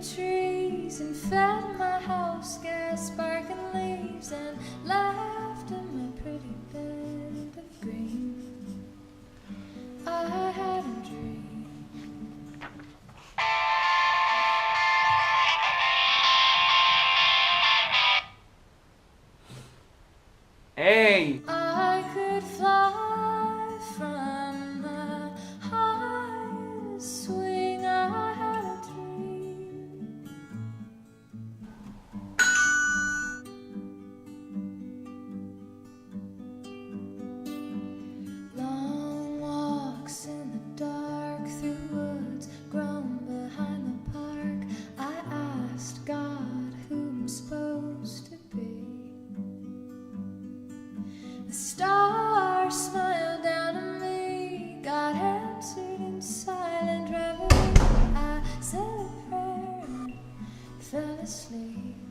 trees and fed my house gas sparking leaves and laughed in my pretty bed of green. I had a dream. Hey! I could fly from the highest swing. I had a dream. Long walks in the dark through woods grown behind the park. I asked God who I'm supposed to be. The stars smiled down at me. God answered in silent reverie. I said a prayer and fell asleep.